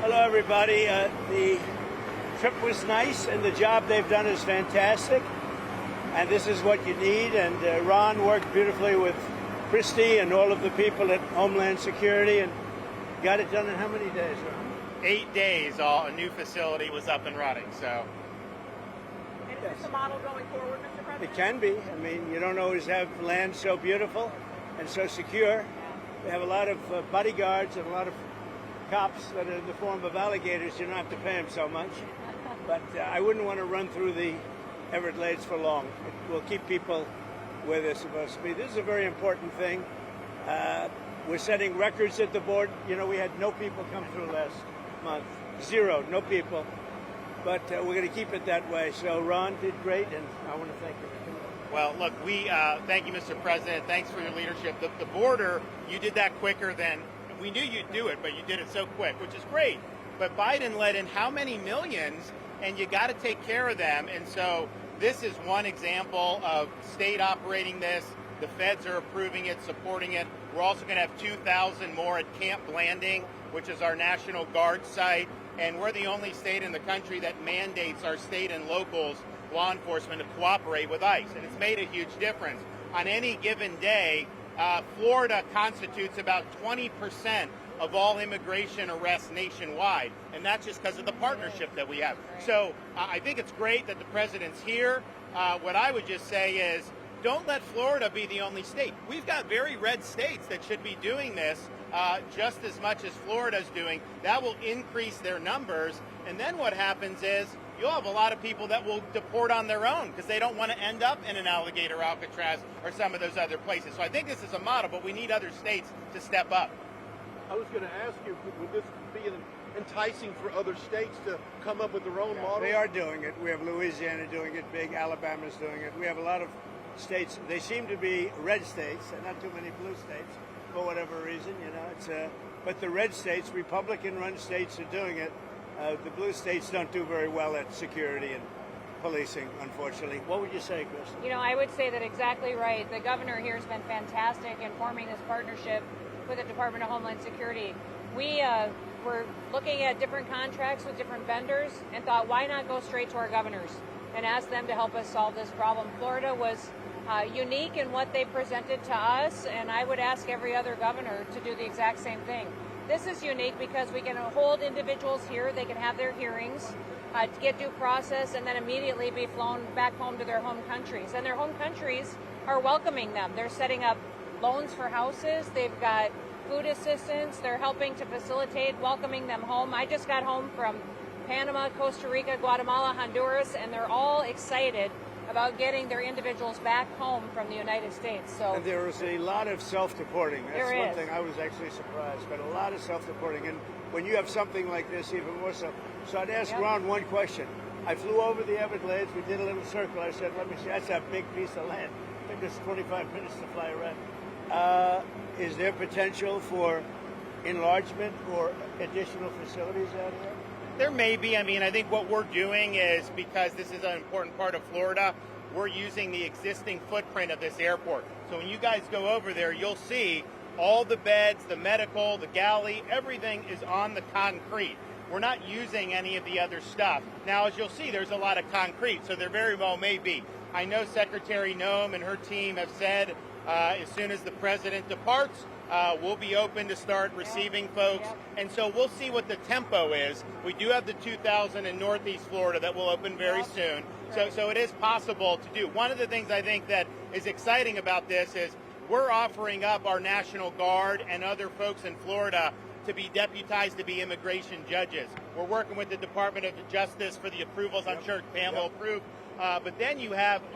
Hello, everybody. The trip was nice, and the job they've done is fantastic. And this is what you need. And Ron worked beautifully with Christie and all of the people at Homeland Security and got it done in how many days, Ron? 8 days, a new facility was up and running. So, and is this a model going forward, Mr. President? It can be. I mean, you don't always have land so beautiful and so secure. We have a lot of bodyguards and a lot of cops that are in the form of alligators. You don't have to pay them so much. But I wouldn't want to run through the Everglades for long. It will keep people where they're supposed to be. This is a very important thing. We're setting records at the board. You know, we had no people come through last month. Zero, no people. But we're going to keep it that way. So Ron did great, and I want to thank you. Well, look, we thank you, Mr. President. Thanks for your leadership. The border, you did that quicker than we knew you'd do it, but you did it so quick, which is great. But Biden let in how many millions, and you got to take care of them. And so this is one example of state operating this. The feds are approving it, supporting it. We're also going to have 2,000 more at Camp Blanding, which is our National Guard site. And we're the only state in the country that mandates our state and locals, law enforcement, to cooperate with ICE. And it's made a huge difference. On any given day, Florida constitutes about 20% of all immigration arrests nationwide, and that's just because of the partnership that we have. So I think it's great that the president's here. What I would just say is, don't let Florida be the only state. We've got very red states that should be doing this just as much as Florida's doing. That will increase their numbers, and then what happens is you'll have a lot of people that will deport on their own because they don't want to end up in an Alligator, Alcatraz, or some of those other places. So I think this is a model, but we need other states to step up. I was going to ask you, would this be enticing for other states to come up with their own model? They are doing it. We have Louisiana doing it big. Alabama's doing it. We have a lot of states. They seem to be red states and not too many blue states for whatever reason. You know, it's but the red states, Republican-run states, are doing it. The blue states don't do very well at security and policing, unfortunately. What would you say, Chris? You know, I would say that exactly right. The governor here has been fantastic in forming this partnership with the Department of Homeland Security. We were looking at different contracts with different vendors and thought, why not go straight to our governors and ask them to help us solve this problem? Florida was unique in what they presented to us, and I would ask every other governor to do the exact same thing. This is unique because we can hold individuals here, they can have their hearings, get due process, and then immediately be flown back home to their home countries. And their home countries are welcoming them. They're setting up loans for houses, they've got food assistance, they're helping to facilitate welcoming them home. I just got home from Panama, Costa Rica, Guatemala, Honduras, and they're all excited about getting their individuals back home from the United States. So and there is a lot of self-deporting. That's there one is. thing I was actually surprised, but a lot of self-deporting. And when you have something like this, even more so. So I'd ask Ron one question. I flew over the Everglades. We did a little circle. I said, let me see. That's a big piece of land. It took us 25 minutes to fly around. Is there potential for enlargement or additional facilities out here? There may be. I mean, I think what we're doing is, because this is an important part of Florida, we're using the existing footprint of this airport. So when you guys go over there, you'll see all the beds, the medical, the galley, everything is on the concrete. We're not using any of the other stuff. Now, as you'll see, there's a lot of concrete, so there very well may be. I know Secretary Noem and her team have said as soon as the president departs, we'll be open to start receiving folks. And so we'll see what the tempo is. We do have the 2,000 in Northeast Florida that will open very soon. So it is possible to do. One of the things I think that is exciting about this is we're offering up our National Guard and other folks in Florida to be deputized to be immigration judges. We're working with the Department of Justice for the approvals. I'm sure Pam will approve. But then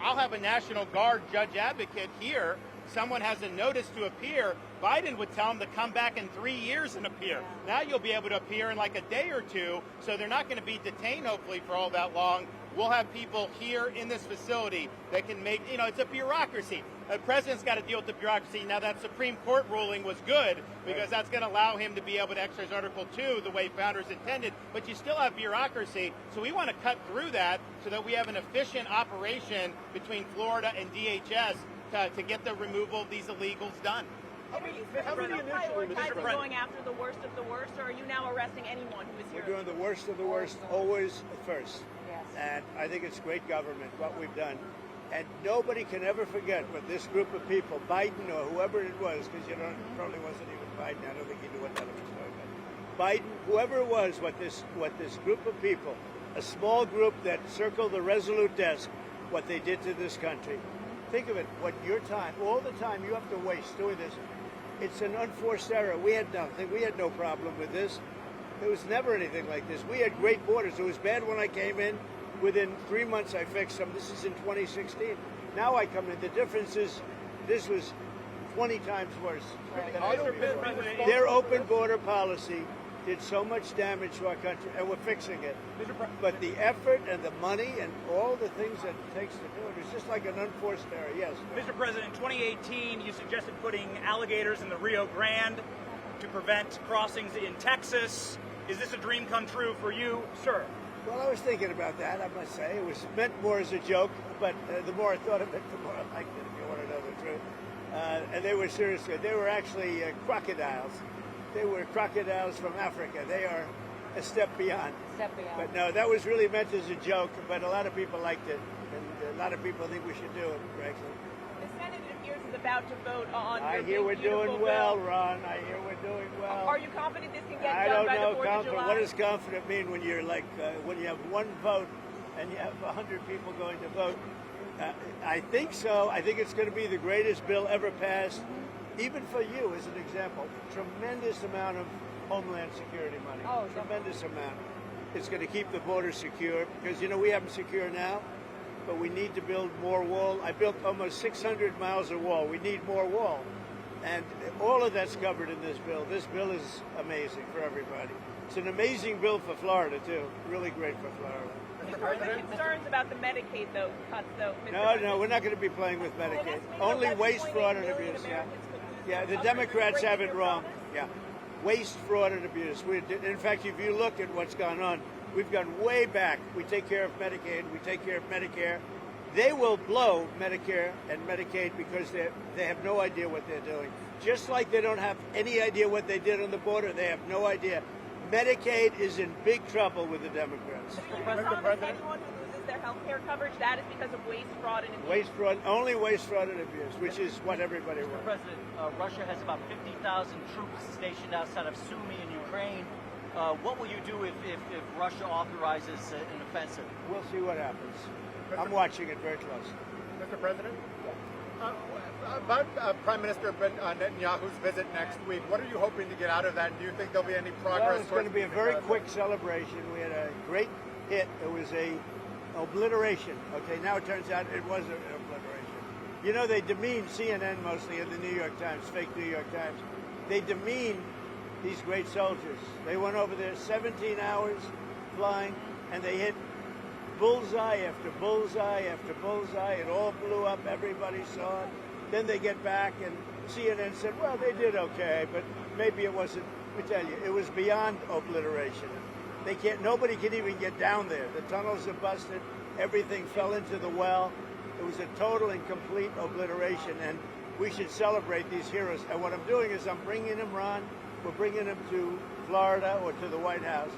I'll have a National Guard judge advocate here. Someone has a notice to appear. Biden would tell them to come back in 3 years and appear. Now you'll be able to appear in like a day or two, so they're not going to be detained, hopefully, for all that long. We'll have people here in this facility that can make, it's a bureaucracy. The president's got to deal with the bureaucracy. Now, that Supreme Court ruling was good because that's going to allow him to be able to exercise Article 2 the way founders intended, but you still have bureaucracy. So we want to cut through that so that we have an efficient operation between Florida and DHS to get the removal of these illegals done. How many Are you initially, Mr. prioritizing President? going after the worst of the worst, or are you now arresting anyone who is here? We're doing the worst of the worst always first. Yes. And I think it's great government, what we've done. And nobody can ever forget what this group of people, Biden or whoever it was, because you know, it probably wasn't even Biden. I don't think he knew what that was doing. But Biden, whoever it was, what this group of people, a small group that circled the Resolute desk, what they did to this country. Think of it, what your time, all the time you have to waste doing this. It's an unforced error. We had nothing. We had no problem with this. There was never anything like this. We had great borders. It was bad when I came in. Within 3 months, I fixed them. This is in 2016. Now I come in. The difference is this was 20 times worse than I Mr. before. President, Their open border policy did so much damage to our country, and we're fixing it. But the effort and the money and all the things that it takes to do it is just like an unforced error. Yes. Mr. President, in 2018, you suggested putting alligators in the Rio Grande to prevent crossings in Texas. Is this a dream come true for you, sir? Well, I was thinking about that, I must say. It was meant more as a joke, but the more I thought of it, the more I liked it, if you want to know the truth. And they were seriously, they were actually crocodiles. They were crocodiles from Africa. They are a step beyond. Step beyond. But no, that was really meant as a joke, but a lot of people liked it. And a lot of people think we should do it, frankly. The Senate, it appears, is about to vote on I your hear big, we're beautiful doing well, bill. Ron. I hear we're doing well. Are you confident this can get I done don't by know the 4th of confident. July? What does confident mean when you're like when you have one vote and you have 100 people going to vote? I think so. I think it's going to be the greatest bill ever passed, even for you as an example. Tremendous amount of Homeland Security money. Oh, tremendous amount. It's going to keep the border secure because you know we have them secure now, but we need to build more wall. I built almost 600 miles of wall. We need more wall. And all of that's covered in this bill. This bill is amazing for everybody. It's an amazing bill for Florida, too. Really great for Florida. Are there concerns about the Medicaid cuts, though? Mr. No, President? we're not going to be playing with Well, Medicaid. that's made Only up waste, 11.8 fraud, and million abuse. Yeah, Americans could lose yeah. The coverage. Democrats have Breaking it your wrong. promise? Yeah, waste, fraud, and abuse. In fact, if you look at what's gone on, we've gone way back. We take care of Medicaid. We take care of Medicare. They will blow Medicare and Medicaid because they have no idea what they're doing. Just like they don't have any idea what they did on the border, they have no idea. Medicaid is in big trouble with the Democrats. So you promise anyone who loses their health care coverage, that is because of waste, fraud, and abuse? Waste, fraud, only waste, fraud, and abuse, which is what everybody Mr. wants. President, Russia has about 50,000 troops stationed outside of Sumy in Ukraine. What will you do if Russia authorizes an offensive? We'll see what happens. I'm watching it very closely. Mr. President, about Prime Minister Netanyahu's visit next week, what are you hoping to get out of that? Do you think there'll be any progress? Well, it's going to be a towards very peace? quick celebration. We had a great hit. It was a obliteration. Okay, now it turns out it was an obliteration. You know, they demean CNN mostly in the New York Times, fake New York Times. They demean these great soldiers. They went over there 17 hours flying, and they hit bullseye after bullseye after bullseye. It all blew up. Everybody saw it. Then they get back, and CNN said, well, they did okay, but maybe it wasn't. Let me tell you, it was beyond obliteration. They can't. Nobody can even get down there. The tunnels are busted. Everything fell into the well. It was a total and complete obliteration, and we should celebrate these heroes. And what I'm doing is I'm bringing them, Ron. We're bringing them to Florida or to the White House.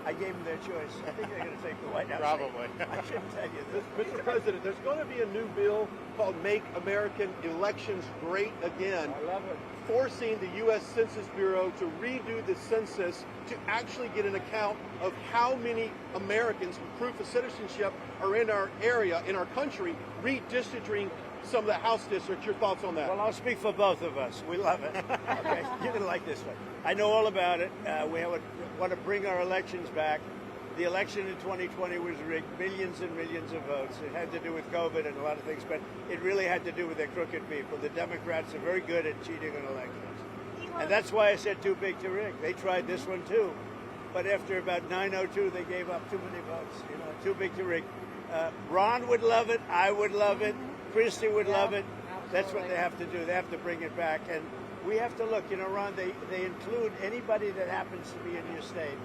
I gave them their choice. I think they're going to take the White House. Probably. I shouldn't tell you this. Mr. President, there's going to be a new bill called Make American Elections Great Again, I love it. forcing the U.S. Census Bureau to redo the census to actually get an account of how many Americans with proof of citizenship are in our area, in our country, redistricting some of the House districts. Your thoughts on that? Well, I'll speak for both of us. We love it. Okay, you're going to like this one. I know all about it. We want to bring our elections back. The election in 2020 was rigged, millions and millions of votes. It had to do with COVID and a lot of things, but it really had to do with their crooked people. The Democrats are very good at cheating on elections. And that's why I said too big to rig. They tried this one too. But after about 9:02, they gave up too many votes. You know, too big to rig. Ron would love it. I would love it. Christie would love it. That's what they have to do. They have to bring it back. And we have to look, you know, Ron, they include anybody that happens to be in your state.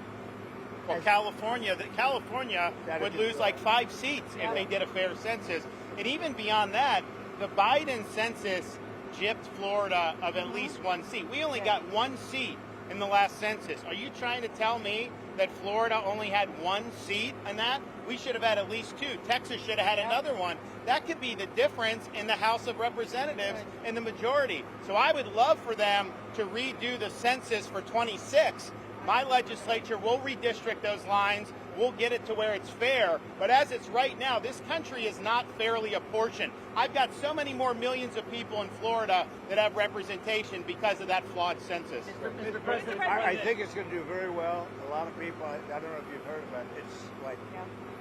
Well, California That'd would be lose good. like 5 seats if they did a fair census. And even beyond that, the Biden census gypped Florida of at least one seat. We only got one seat in the last census. Are you trying to tell me that Florida only had one seat in that? We should have had at least two. Texas should have had another one. That could be the difference in the House of Representatives in the majority. So I would love for them to redo the census for 26. My legislature will redistrict those lines. We'll get it to where it's fair. But as it's right now, this country is not fairly apportioned. I've got so many more millions of people in Florida that have representation because of that flawed census. Mr. President, I think it's going to do very well. A lot of people, I don't know if you've heard about it,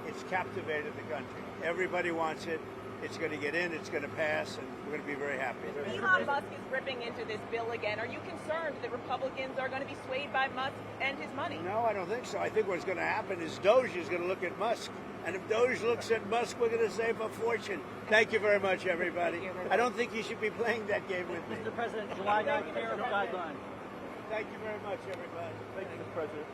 it's captivated the country. Everybody wants it. It's going to get in, it's going to pass, and we're going to be very happy. Elon Musk is ripping into this bill again. Are you concerned that Republicans are going to be swayed by Musk and his money? No, I don't think so. I think what's going to happen is Doge is going to look at Musk. And if Doge looks at Musk, we're going to save a fortune. Thank you very much, everybody. I don't think you should be playing that game with me. Mr. President, July 9th tariff guideline. Thank you very much, everybody. Thank you, Mr. President.